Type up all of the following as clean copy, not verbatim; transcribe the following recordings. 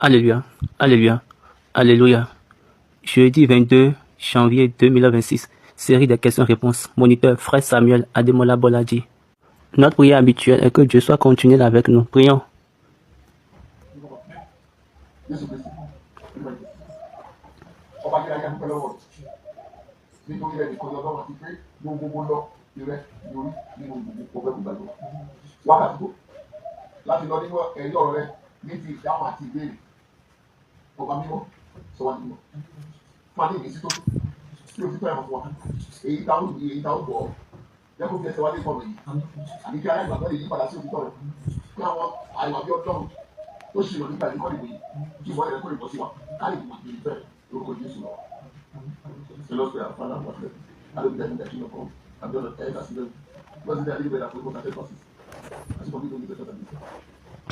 Alléluia, Alléluia, Alléluia. Jeudi 22 janvier 2026, série de questions-réponses. Moniteur Frère Samuel Ademola Boladi. Notre prière habituelle est que Dieu soit continuel avec nous. Prions. Láti lọ nínú ẹ̀rí ọ̀rọ̀ rẹ ní ti ìdáhùn àti ìbéèrè ọba mímọ́ sọ wá nínú fún àní ìgbésí tó tí o fi tọ́ ẹ̀mọ́ fún wa èyí táwọn ìdí èyí táwọn bọ̀ ọ́ lẹ́kọ̀ọ́ fi ẹsẹ̀ wá lé ìfọ̀mọ̀ yìí àní kí aláìgbàgbọ́ lè yí padà sí òtítọ́ rẹ̀ kí àwọn àìwà bí ọlọ́run tó ṣì lọ nígbà ìkọ́ni ìwé kí ìwọ́n ẹ̀kọ́ ìbọ̀ sí wa káyì ìwọ̀n ìfẹ́ lórúkọ Jésù lọ. ṣe lọ sí àfàlà wàfẹ́ alóògbé ẹni dàkí lọkọ àbíọ́nà ẹ̀ka sílẹ̀ lọ́sí dé àdéhùn ẹ̀dá fún ìkọ́ta tẹ́kọ̀ọ́sì àti kọ́bí lórí ìgbésẹ̀ tàbí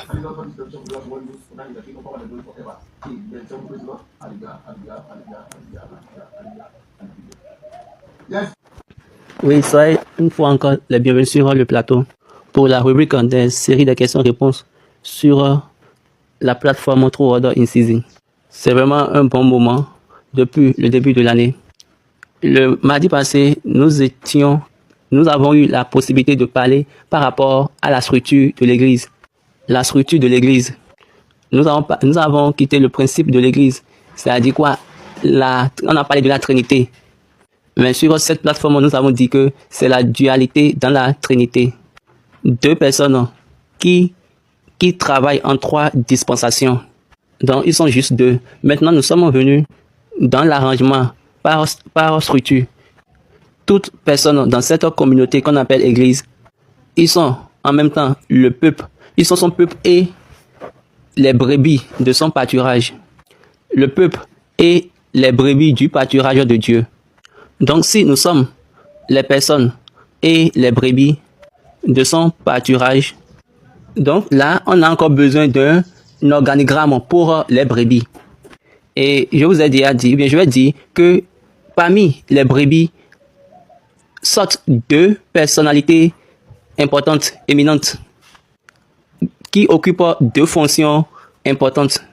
and not on the of the last one news for the king of power and glory forever. Amen. So praise God. Hallelujah. Hallelujah. Hallelujah. Hallelujah. Hallelujah. Hallelujah. Yes. Oui, soyez une fois encore les bienvenus sur le plateau pour la rubrique des séries de questions-réponses sur la plateforme True Order in Season. C'est vraiment un bon moment depuis le début de l'année. Le mardi passé, nous avons eu la possibilité de parler par rapport à la structure de l'Église. La structure de l'Église. Nous avons quitté le principe de l'Église. C'est-à-dire quoi? On a parlé de la Trinité. Mais sur cette plateforme, nous avons dit que c'est la dualité dans la Trinité. Deux personnes qui travaillent en trois dispensations. Donc, ils sont juste deux. Maintenant, nous sommes venus dans l'arrangement par structure. Toutes personnes dans cette communauté qu'on appelle Église, ils sont en même temps le peuple. Ils sont son peuple et les brebis de son pâturage. Le peuple et les brebis du pâturage de Dieu. Donc si nous sommes les personnes et les brebis de son pâturage, donc là on a encore besoin d'un organigramme pour les brebis. Et je vous ai déjà dit, je vais dire que parmi les brebis sortent deux personnalités importantes, éminentes, qui occupent deux fonctions importantes,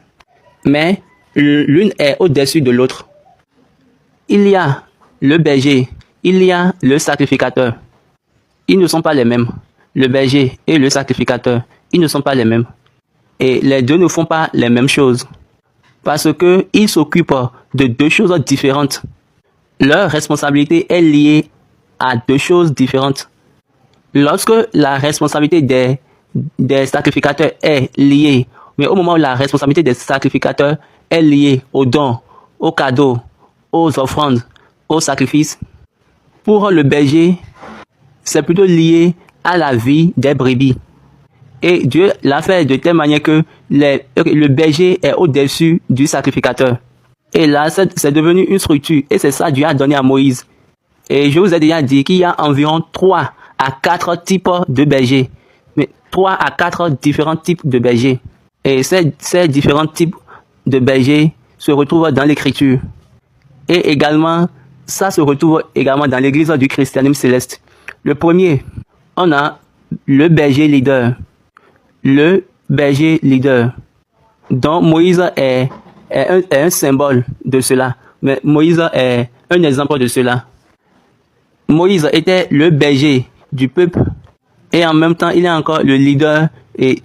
mais l'une est au-dessus de l'autre. Il y a le berger, il y a le sacrificateur. Ils ne sont pas les mêmes. Le berger et le sacrificateur, ils ne sont pas les mêmes. Et les deux ne font pas les mêmes choses. Parce qu'ils s'occupent de deux choses différentes. Leur responsabilité est liée à deux choses différentes. Lorsque la responsabilité des sacrificateurs est liée, mais au moment où la responsabilité des sacrificateurs est liée aux dons, aux cadeaux, aux offrandes, aux sacrifices, pour le berger, c'est plutôt lié à la vie des brebis. Et Dieu l'a fait de telle manière que le berger est au-dessus du sacrificateur. Et là, c'est devenu une structure. Et c'est ça que Dieu a donné à Moïse. Et je vous ai déjà dit qu'il y a environ 3 à 4 types de bergers. Mais 3 à 4 différents types de bergers. Et ces différents types de bergers se retrouvent dans l'Écriture. Et également, ça se retrouve également dans l'Église du christianisme céleste. Le premier, on a le berger leader. Le berger leader. Donc Moïse est un symbole de cela. Mais Moïse est un exemple de cela. Moïse était le berger du peuple. Et en même temps, il est encore le leader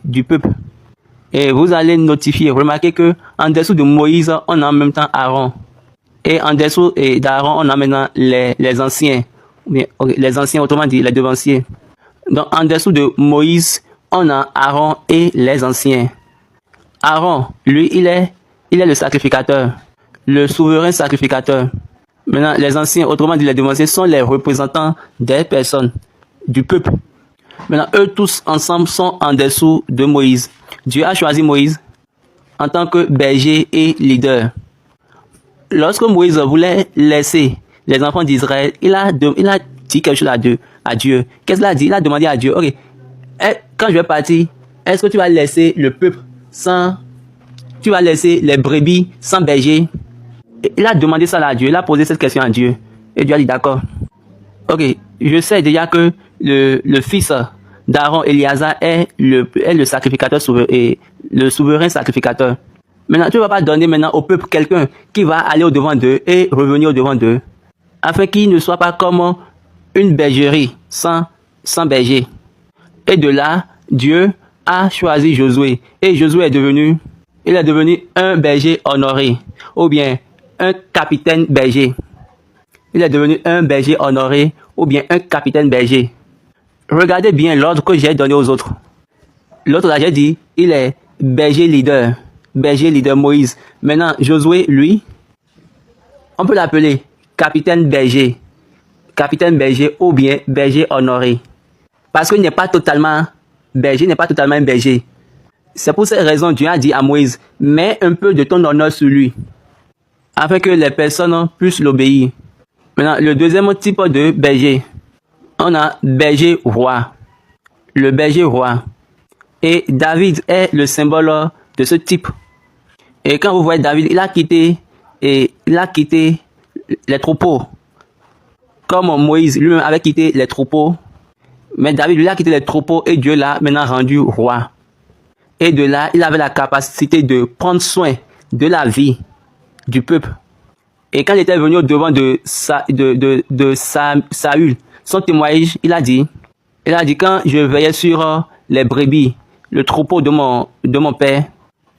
du peuple. Et vous allez remarquer que en dessous de Moïse, on a en même temps Aaron. Et en dessous d'Aaron, on a maintenant les anciens. Les anciens, autrement dit, les devanciers. Donc en dessous de Moïse, on a Aaron et les anciens. Aaron, lui, il est le sacrificateur. Le souverain sacrificateur. Maintenant, les anciens, autrement dit, les devanciers, sont les représentants des personnes, du peuple. Maintenant, eux tous ensemble sont en dessous de Moïse. Dieu a choisi Moïse en tant que berger et leader. Lorsque Moïse voulait laisser les enfants d'Israël, il a dit quelque chose à Dieu. Qu'est-ce qu'il a dit? Il a demandé à Dieu, ok, quand je vais partir, est-ce que tu vas laisser le peuple tu vas laisser les brebis sans berger? Il a demandé ça à Dieu, il a posé cette question à Dieu. Et Dieu a dit d'accord. Ok, je sais déjà que le fils d'Aaron, Éléazar, est le sacrificateur et le souverain sacrificateur. Maintenant, tu ne vas pas donner maintenant au peuple quelqu'un qui va aller au-devant d'eux et revenir au-devant d'eux, afin qu'il ne soit pas comme une bergerie sans berger. Et de là, Dieu a choisi Josué. Et Josué est devenu un berger honoré, ou bien un capitaine berger. Il est devenu un berger honoré, ou bien un capitaine berger. Regardez bien l'ordre que j'ai donné aux autres. L'autre là, j'ai dit, il est berger leader Moïse. Maintenant, Josué, lui, on peut l'appeler capitaine berger ou bien berger honoré. Parce qu'il n'est pas totalement berger, n'est pas totalement un berger. C'est pour cette raison Dieu a dit à Moïse, mets un peu de ton honneur sur lui, afin que les personnes puissent l'obéir. Maintenant, le deuxième type de berger, on a berger roi. Le berger roi. Et David est le symbole de ce type. Et quand vous voyez David, il a quitté les troupeaux. Comme Moïse lui-même avait quitté les troupeaux. Mais David, lui, a quitté les troupeaux et Dieu l'a maintenant rendu roi. Et de là, il avait la capacité de prendre soin de la vie du peuple. Et quand il était venu au-devant de Saül, son témoignage, il a dit, quand je veillais sur les brebis, le troupeau de mon père,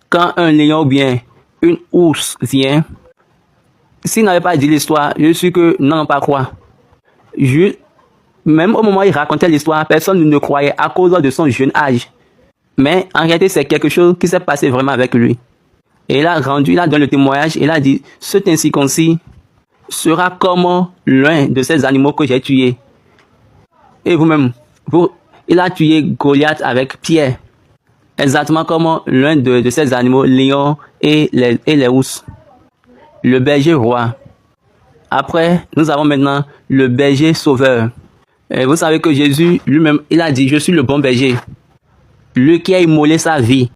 quand un lion ou bien une ours vient, s'il n'avait pas dit l'histoire, je suis sûr que non, pas croire. Même au moment où il racontait l'histoire, personne ne croyait à cause de son jeune âge. Mais en réalité, c'est quelque chose qui s'est passé vraiment avec lui. Et il a donné le témoignage, il a dit, cet incirconcis sera comme l'un de ces animaux que j'ai tués. Et vous-même, il a tué Goliath avec Pierre. Exactement comme l'un de ces animaux, lions et les ours. Le berger roi. Après, nous avons maintenant le berger sauveur. Et vous savez que Jésus lui-même, il a dit, je suis le bon berger. Lui qui a immolé sa vie